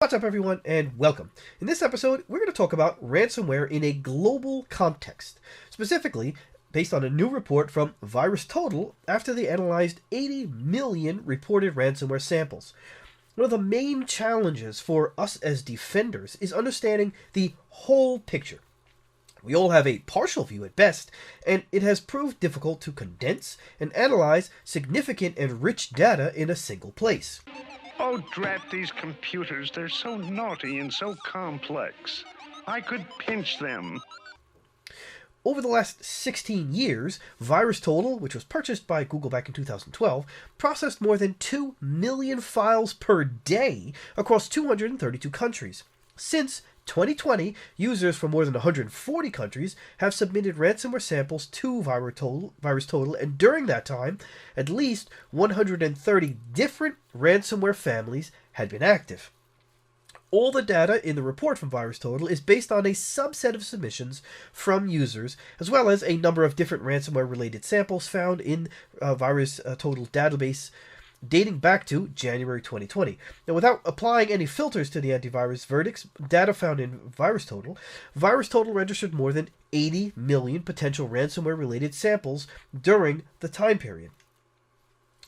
What's up, everyone, and welcome. In this episode, we're going to talk about ransomware in a global context, specifically based on a new report from VirusTotal after they analyzed 80 million reported ransomware samples. One of the main challenges for us as defenders is understanding the whole picture. We all have a partial view at best, and it has proved difficult to condense and analyze significant and rich data in a single place. Oh, drat these computers. They're so naughty and so complex. I could pinch them. Over the last 16 years, VirusTotal, which was purchased by Google back in 2012, processed more than 2 million files per day across 232 countries. Since 2020, users from more than 140 countries have submitted ransomware samples to VirusTotal, and during that time, at least 130 different ransomware families had been active. All the data in the report from VirusTotal is based on a subset of submissions from users, as well as a number of different ransomware-related samples found in VirusTotal database dating back to January 2020. Now, without applying any filters to the antivirus verdicts, data found in VirusTotal registered more than 80 million potential ransomware-related samples during the time period.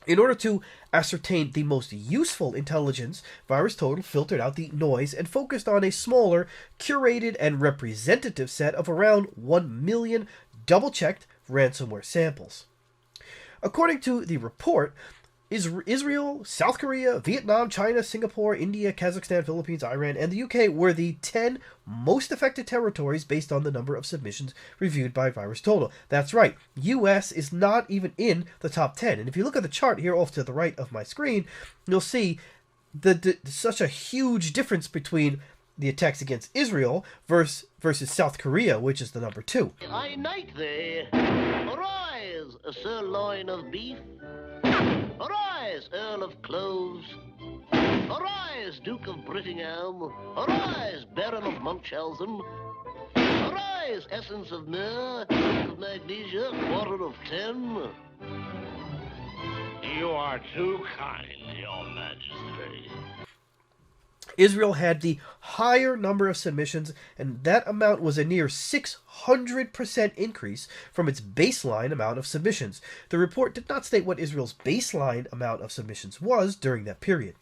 In order to ascertain the most useful intelligence, VirusTotal filtered out the noise and focused on a smaller, curated, and representative set of around 1 million double-checked ransomware samples. According to the report, Israel, South Korea, Vietnam, China, Singapore, India, Kazakhstan, Philippines, Iran, and the UK were the 10 most affected territories based on the number of submissions reviewed by VirusTotal. That's right, US is not even in the top 10. And if you look at the chart here off to the right of my screen, you'll see such a huge difference between the attacks against Israel versus South Korea, which is the number 2. I knight thee. Arise, a sirloin of beef. Arise, Earl of Cloves. Arise, Duke of Brittingham. Arise, Baron of Munchausen. Arise, Essence of Myrrh, Duke of Magnesia, Quarter of 10. You are too kind, Your Majesty. Israel had the higher number of submissions, and that amount was a near 600% increase from its baseline amount of submissions. The report did not state what Israel's baseline amount of submissions was during that period.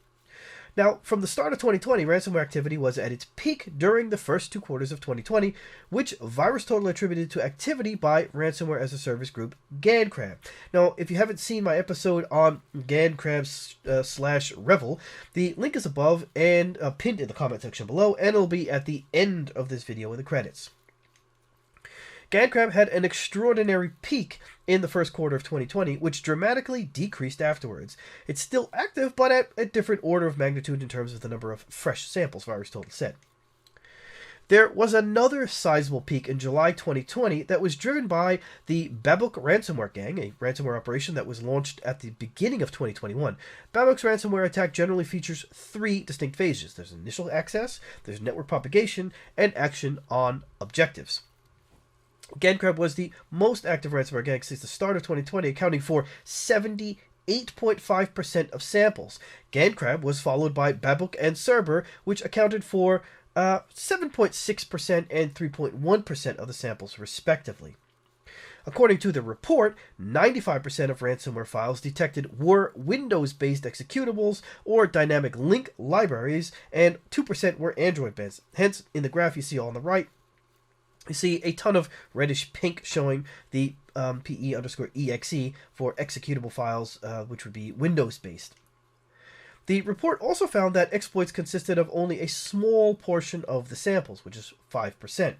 Now, from the start of 2020, ransomware activity was at its peak during the first 2 quarters of 2020, which VirusTotal attributed to activity by ransomware as a service group GandCrab. Now, if you haven't seen my episode on GandCrab slash Revel, the link is above and pinned in the comment section below, and it'll be at the end of this video in the credits. GandCrab had an extraordinary peak in the first quarter of 2020, which dramatically decreased afterwards. It's still active, but at a different order of magnitude in terms of the number of fresh samples, VirusTotal said. There was another sizable peak in July 2020 that was driven by the Babuk ransomware gang, a ransomware operation that was launched at the beginning of 2021. Babuk's ransomware attack generally features 3 distinct phases. There's initial access, there's network propagation, and action on objectives. GandCrab was the most active ransomware gang since the start of 2020, accounting for 78.5% of samples. GandCrab was followed by Babuk and Cerber, which accounted for 7.6% and 3.1% of the samples, respectively. According to the report, 95% of ransomware files detected were Windows-based executables or dynamic link libraries, and 2% were Android-based. Hence, in the graph you see on the right, you see a ton of reddish pink showing the PE_EXE for executable files, which would be Windows-based. The report also found that exploits consisted of only a small portion of the samples, which is 5%.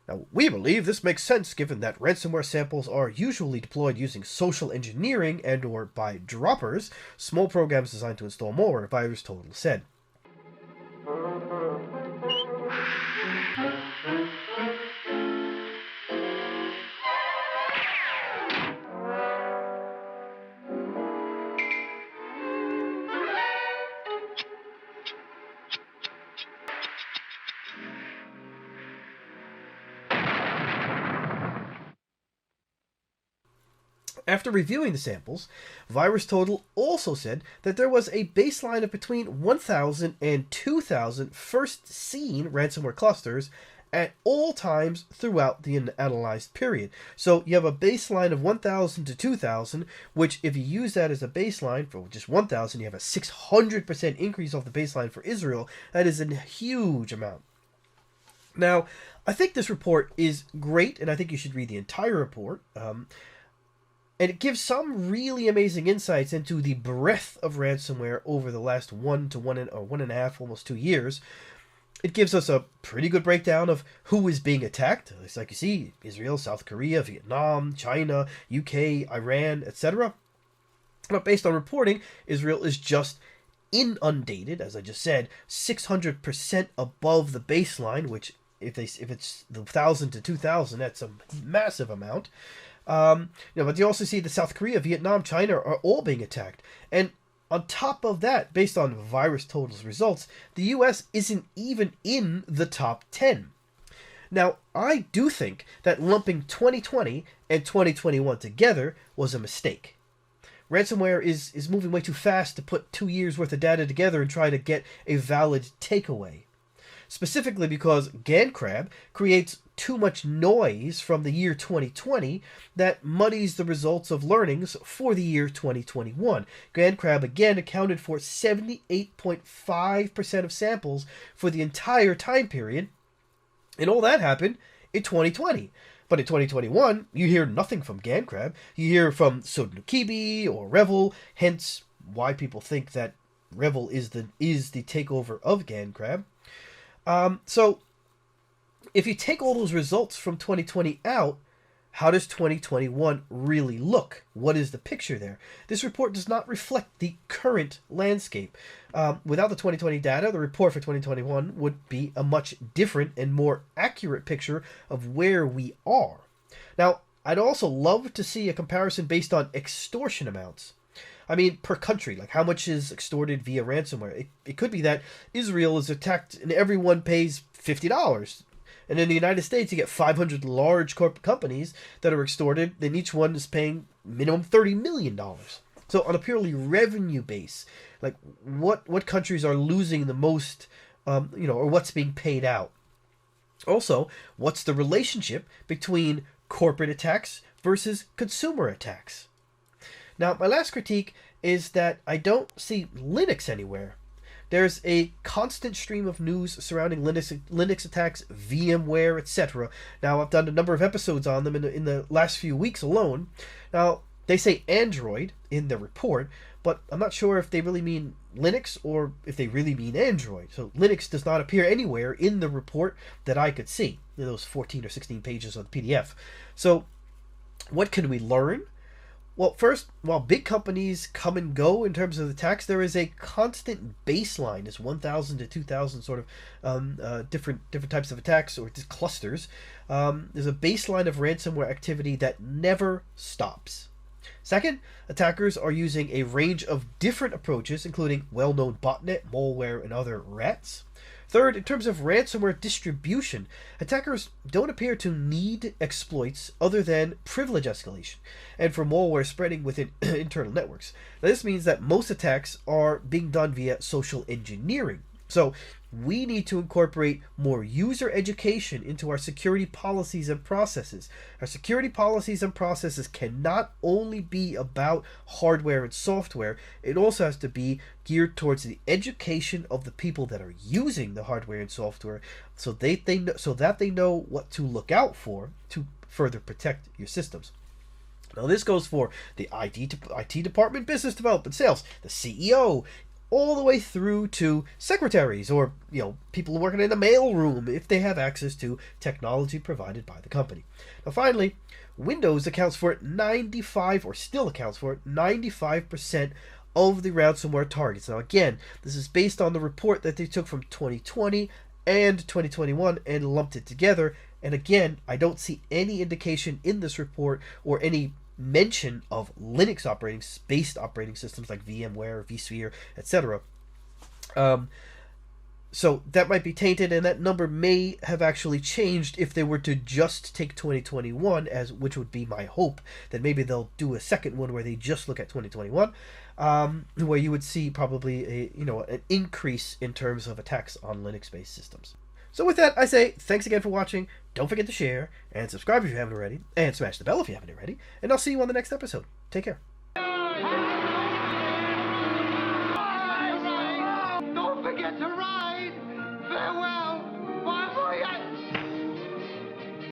Now, we believe this makes sense given that ransomware samples are usually deployed using social engineering and/or by droppers, small programs designed to install malware, VirusTotal said. After reviewing the samples, VirusTotal also said that there was a baseline of between 1,000 and 2,000 first seen ransomware clusters at all times throughout the analyzed period. So you have a baseline of 1,000 to 2,000, which if you use that as a baseline for just 1,000, you have a 600% increase off the baseline for Israel. That is a huge amount. Now, I think this report is great, and I think you should read the entire report. And it gives some really amazing insights into the breadth of ransomware over the last 1.5, almost 2 years. It gives us a pretty good breakdown of who is being attacked. It's like you see, Israel, South Korea, Vietnam, China, UK, Iran, etc. But based on reporting, Israel is just inundated, as I just said, 600% above the baseline, which if it's the 1,000 to 2,000, that's a massive amount. But you also see that South Korea, Vietnam, China are all being attacked. And on top of that, based on VirusTotal's results, the US isn't even in the top 10. Now, I do think that lumping 2020 and 2021 together was a mistake. Ransomware is moving way too fast to put 2 years worth of data together and try to get a valid takeaway. Specifically because GandCrab creates too much noise from the year 2020 that muddies the results of learnings for the year 2021. GandCrab again accounted for 78.5% of samples for the entire time period, and all that happened in 2020. But in 2021, you hear nothing from GandCrab. You hear from Sodinokibi or Revel, hence why people think that Revel is the takeover of GandCrab. So, if you take all those results from 2020 out, how does 2021 really look? What is the picture there? This report does not reflect the current landscape. Without the 2020 data, the report for 2021 would be a much different and more accurate picture of where we are. Now, I'd also love to see a comparison based on extortion amounts. I mean, per country, like how much is extorted via ransomware? It could be that Israel is attacked and everyone pays $50. And in the United States, you get 500 large corporate companies that are extorted, then each one is paying minimum $30 million. So on a purely revenue base, like what countries are losing the most, or what's being paid out? Also, what's the relationship between corporate attacks versus consumer attacks? Now, my last critique is that I don't see Linux anywhere. There's a constant stream of news surrounding Linux attacks, VMware, etc. Now, I've done a number of episodes on them in the last few weeks alone. Now, they say Android in the report, but I'm not sure if they really mean Linux or if they really mean Android. So Linux does not appear anywhere in the report that I could see, in those 14 or 16 pages of the PDF. So, what can we learn? Well, first, while big companies come and go in terms of attacks, there is a constant baseline. It's 1,000 to 2,000 sort of different types of attacks or just clusters. There's a baseline of ransomware activity that never stops. Second, attackers are using a range of different approaches, including well-known botnet, malware, and other rats. Third, in terms of ransomware distribution, attackers don't appear to need exploits other than privilege escalation, and for malware spreading within internal networks. Now, this means that most attacks are being done via social engineering. So, we need to incorporate more user education into our security policies and processes. Our security policies and processes cannot only be about hardware and software, it also has to be geared towards the education of the people that are using the hardware and software so that they know what to look out for to further protect your systems. Now, this goes for the IT department, business development, sales, the CEO, all the way through to secretaries or people working in the mail room if they have access to technology provided by the company. Now, finally, Windows still accounts for 95% of the ransomware targets. Now, again, this is based on the report that they took from 2020 and 2021 and lumped it together. And again, I don't see any indication in this report or any mention of Linux-based operating systems like VMware, vSphere, etc. So that might be tainted, and that number may have actually changed if they were to just take 2021, which would be my hope, that maybe they'll do a second one where they just look at 2021, where you would see probably an increase in terms of attacks on Linux-based systems. So with that, I say thanks again for watching. Don't forget to share and subscribe if you haven't already, and smash the bell if you haven't already. And I'll see you on the next episode. Take care. Don't forget to ride. Farewell.